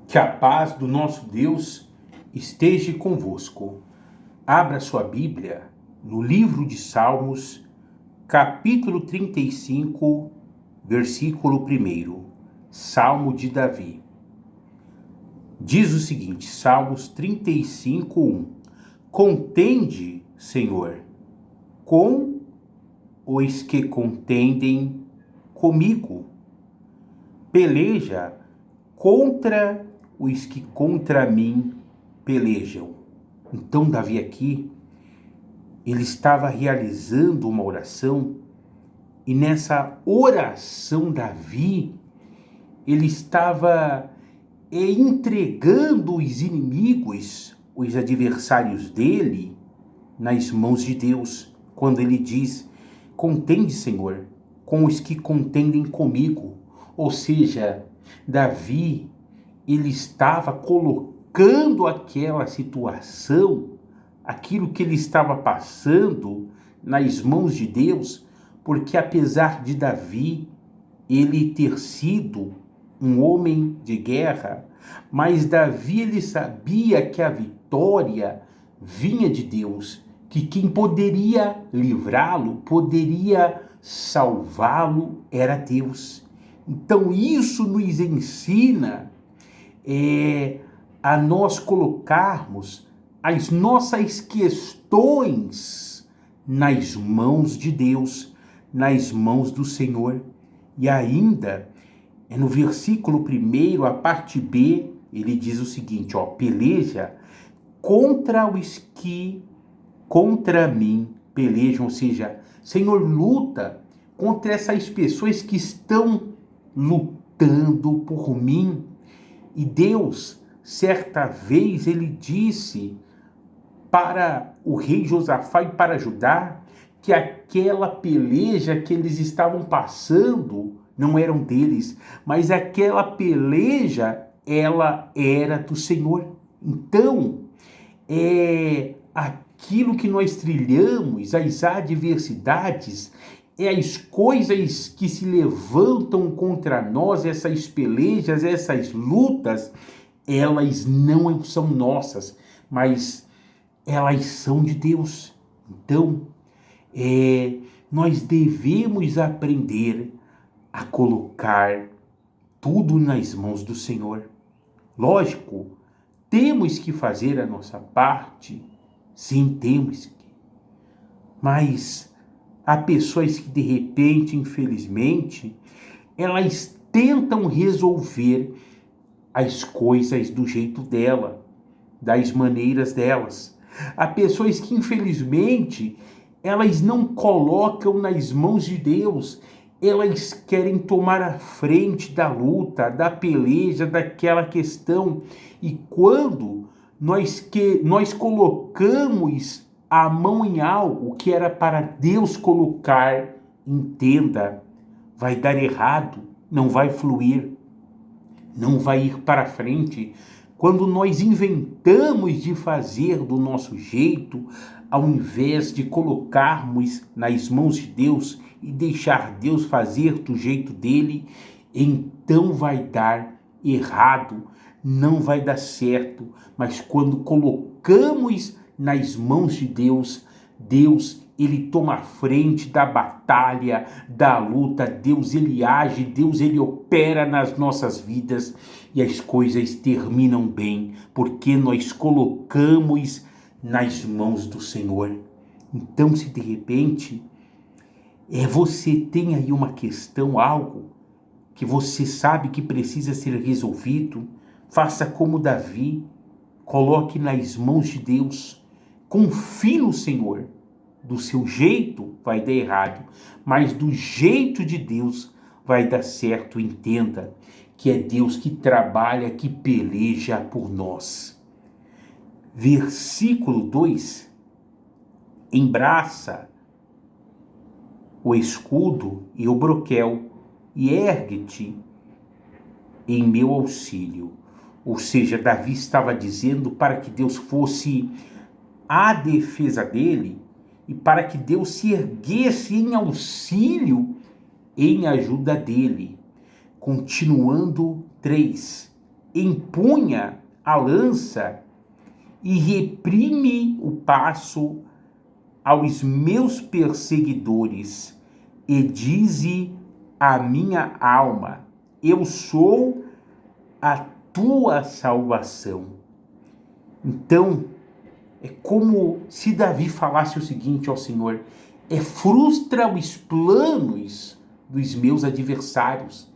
Que a paz do nosso Deus esteja convosco. Abra sua Bíblia no livro de Salmos, capítulo 35, versículo 1. Salmo de Davi. Diz o seguinte, Salmos 35, 1. Contende, Senhor, com os que contendem comigo. Peleja contra os que contra mim pelejam. Então Davi aqui, ele estava realizando uma oração, e nessa oração Davi, ele estava entregando os inimigos, os adversários dele, nas mãos de Deus, quando ele diz, contende, Senhor, com os que contendem comigo. Ou seja, Davi, ele estava colocando aquela situação, aquilo que ele estava passando, nas mãos de Deus, porque apesar de Davi, ele ter sido um homem de guerra, mas Davi, ele sabia que a vitória vinha de Deus, que quem poderia livrá-lo, poderia salvá-lo, era Deus. Então isso nos ensina a nós colocarmos as nossas questões nas mãos de Deus, nas mãos do Senhor. E ainda, no versículo 1, a parte B, ele diz o seguinte, peleja contra os que contra mim pelejam, ou seja, Senhor, luta contra essas pessoas que estão lutando por mim. E Deus, certa vez, ele disse para o rei Josafá e para Judá que aquela peleja que eles estavam passando não eram deles, mas aquela peleja, ela era do Senhor. Então, aquilo que nós trilhamos, as adversidades, as coisas que se levantam contra nós, essas pelejas, essas lutas, elas não são nossas, mas elas são de Deus. Então, nós devemos aprender a colocar tudo nas mãos do Senhor. Lógico, temos que fazer a nossa parte, sim, temos que, mas há pessoas que de repente, infelizmente, elas tentam resolver as coisas do jeito dela, das maneiras delas. Há pessoas que infelizmente, elas não colocam nas mãos de Deus, elas querem tomar a frente da luta, da peleja, daquela questão. E quando nós colocamos a mão em algo que era para Deus colocar, entenda, vai dar errado, não vai fluir, não vai ir para frente. Quando nós inventamos de fazer do nosso jeito, ao invés de colocarmos nas mãos de Deus e deixar Deus fazer do jeito dele, então vai dar errado, não vai dar certo. Mas quando colocamos nas mãos de Deus, Deus, ele toma a frente da batalha, da luta. Deus, ele age, Deus, ele opera nas nossas vidas e as coisas terminam bem, porque nós colocamos nas mãos do Senhor. Então, se de repente você tem aí uma questão, algo que você sabe que precisa ser resolvido, faça como Davi, coloque nas mãos de Deus. Confie no Senhor. Do seu jeito vai dar errado, mas do jeito de Deus vai dar certo. Entenda que é Deus que trabalha, que peleja por nós. Versículo 2. Embraça o escudo e o broquel e ergue-te em meu auxílio. Ou seja, Davi estava dizendo para que Deus fosse a defesa dele e para que Deus se erguesse em auxílio, em ajuda dele. Continuando 3. empunha a lança e reprime o passo aos meus perseguidores, e dize a minha alma: eu sou a tua salvação. Então, é como se Davi falasse o seguinte ao Senhor: frustra os planos dos meus adversários,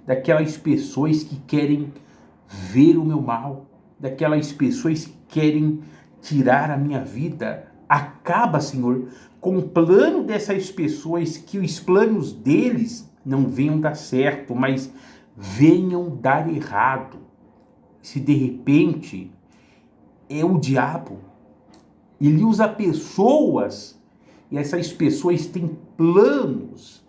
daquelas pessoas que querem ver o meu mal, daquelas pessoas que querem tirar a minha vida. Acaba, Senhor, com o plano dessas pessoas, que os planos deles não venham dar certo, mas venham dar errado. Se de repente é o diabo, ele usa pessoas, e essas pessoas têm planos,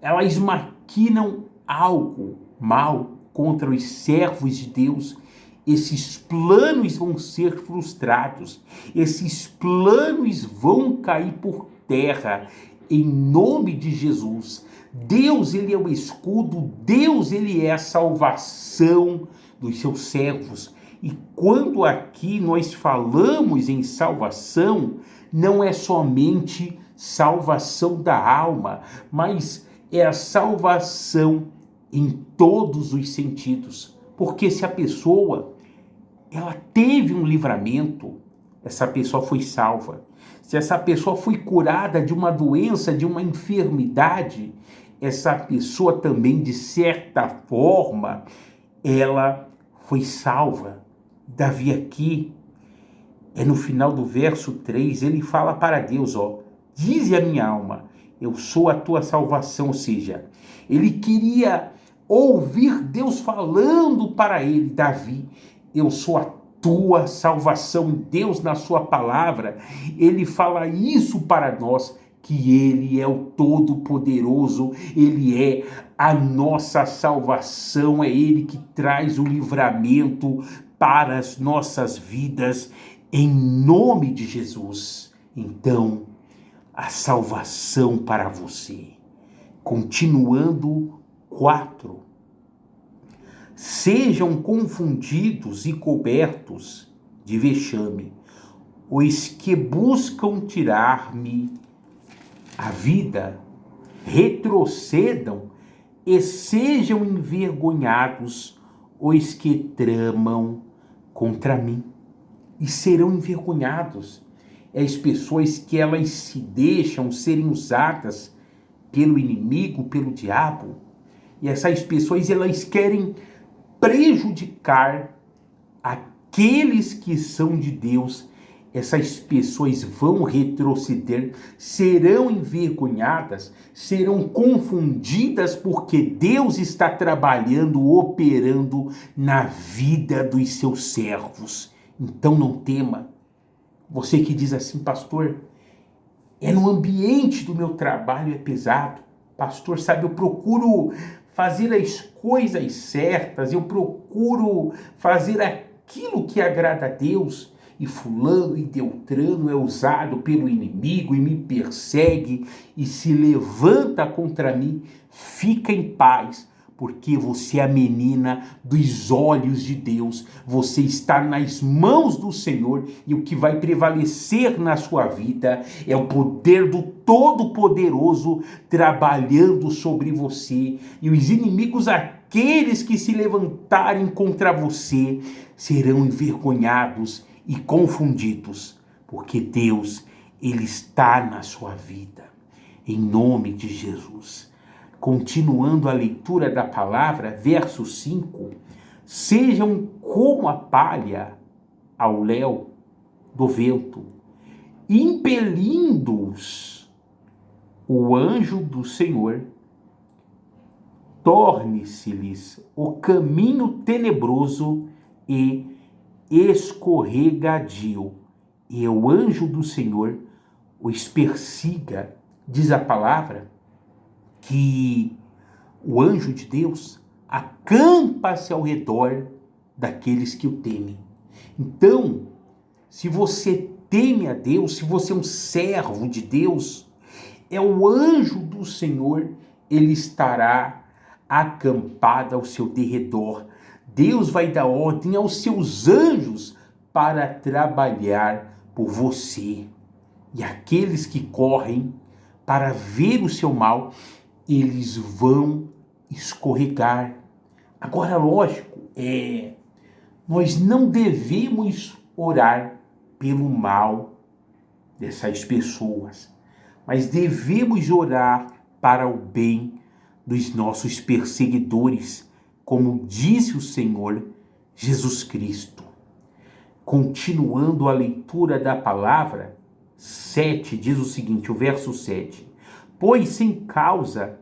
elas maquinam algo mal contra os servos de Deus. Esses planos vão ser frustrados, esses planos vão cair por terra, em nome de Jesus. Deus, ele é o escudo, Deus, ele é a salvação dos seus servos. E quando aqui nós falamos em salvação, não é somente salvação da alma, mas é a salvação em todos os sentidos. Porque se a pessoa ela teve um livramento, essa pessoa foi salva. Se essa pessoa foi curada de uma doença, de uma enfermidade, essa pessoa também, de certa forma, ela foi salva. Davi aqui, no final do verso 3, ele fala para Deus, dize a minha alma, eu sou a tua salvação. Ou seja, ele queria ouvir Deus falando para ele: Davi, eu sou a tua salvação. Deus, na sua palavra, ele fala isso para nós, que ele é o Todo-Poderoso, ele é a nossa salvação, é ele que traz o livramento para as nossas vidas, em nome de Jesus. Então, a salvação para você. Continuando 4. Sejam confundidos e cobertos de vexame os que buscam tirar-me a vida, retrocedam e sejam envergonhados os que tramam contra mim. E serão envergonhados as pessoas que elas se deixam serem usadas pelo inimigo, pelo diabo. E essas pessoas, elas querem prejudicar aqueles que são de Deus. Essas pessoas vão retroceder, serão envergonhadas, serão confundidas, porque Deus está trabalhando, operando na vida dos seus servos. Então não tema. Você que diz assim: pastor, no ambiente do meu trabalho é pesado. Pastor, sabe, eu procuro fazer as coisas certas, eu procuro fazer aquilo que agrada a Deus, e fulano e Beltrano é usado pelo inimigo e me persegue e se levanta contra mim. Fica em paz, porque você é a menina dos olhos de Deus, você está nas mãos do Senhor, e o que vai prevalecer na sua vida é o poder do Todo-Poderoso trabalhando sobre você, e os inimigos, aqueles que se levantarem contra você, serão envergonhados e confundidos, porque Deus, ele está na sua vida, em nome de Jesus. Continuando a leitura da palavra, verso 5, sejam como a palha ao léu do vento, impelindo-os o anjo do Senhor, torne-se-lhes o caminho tenebroso e escorregadio, e o anjo do Senhor os persiga. Diz a palavra que o anjo de Deus acampa-se ao redor daqueles que o temem. Então, se você teme a Deus, se você é um servo de Deus, o anjo do Senhor, ele estará acampado ao seu derredor, Deus vai dar ordem aos seus anjos para trabalhar por você. E aqueles que correm para ver o seu mal, eles vão escorregar. Agora, lógico, nós não devemos orar pelo mal dessas pessoas, mas devemos orar para o bem dos nossos perseguidores, como disse o Senhor Jesus Cristo. Continuando a leitura da palavra, 7 diz o seguinte, o verso 7: Pois sem causa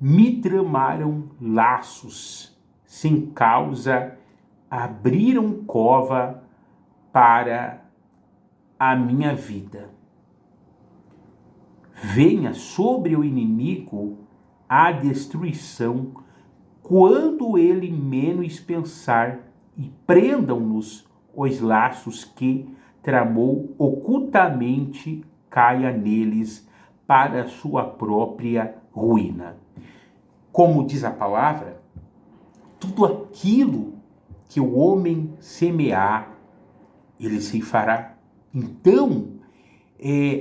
me tramaram laços, sem causa abriram cova para a minha vida. Venha sobre o inimigo a destruição, quando ele menos pensar, e prendam-nos os laços que tramou ocultamente, caia neles para sua própria ruína. Como diz a palavra, tudo aquilo que o homem semear, ele ceifará. Então,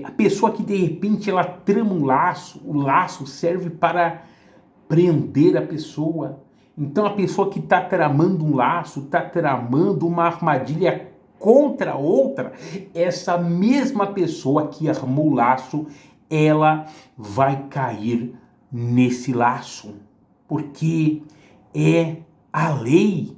a pessoa que de repente ela trama um laço, o laço serve para prender a pessoa. Então a pessoa que está tramando um laço, está tramando uma armadilha contra outra, essa mesma pessoa que armou o laço, ela vai cair nesse laço, porque é a lei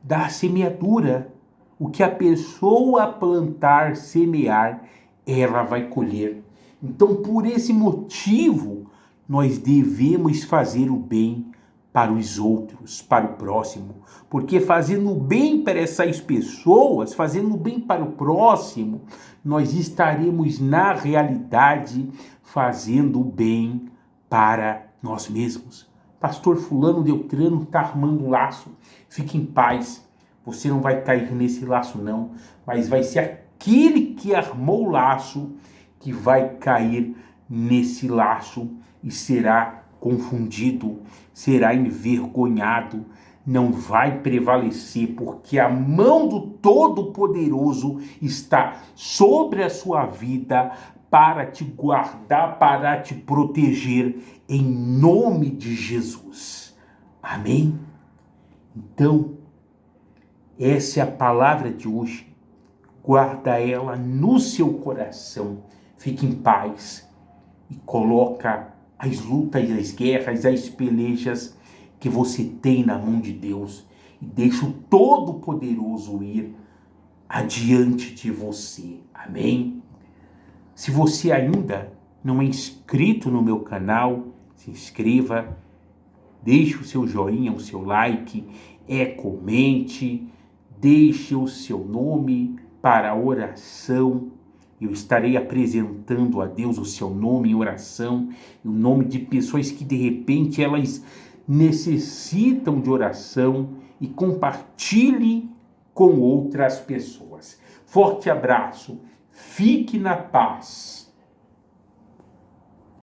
da semeadura. O que a pessoa plantar, semear, ela vai colher. Então, por esse motivo, nós devemos fazer o bem para os outros, para o próximo. Porque fazendo o bem para essas pessoas, fazendo o bem para o próximo, nós estaremos, na realidade, fazendo o bem para nós mesmos. Pastor fulano Beltrano está armando um laço. Fique em paz. Você não vai cair nesse laço não, mas vai ser aquele que armou o laço que vai cair nesse laço e será confundido, será envergonhado, não vai prevalecer, porque a mão do Todo-Poderoso está sobre a sua vida para te guardar, para te proteger, em nome de Jesus. Amém? Então, essa é a palavra de hoje. Guarda ela no seu coração. Fique em paz e coloca as lutas, as guerras, as pelejas que você tem na mão de Deus e deixa o Todo-Poderoso ir adiante de você. Amém? Se você ainda não é inscrito no meu canal, se inscreva, deixe o seu joinha, o seu like, comente, deixe o seu nome para a oração. Eu estarei apresentando a Deus o seu nome em oração, e o nome de pessoas que de repente elas necessitam de oração, e compartilhe com outras pessoas. Forte abraço, fique na paz.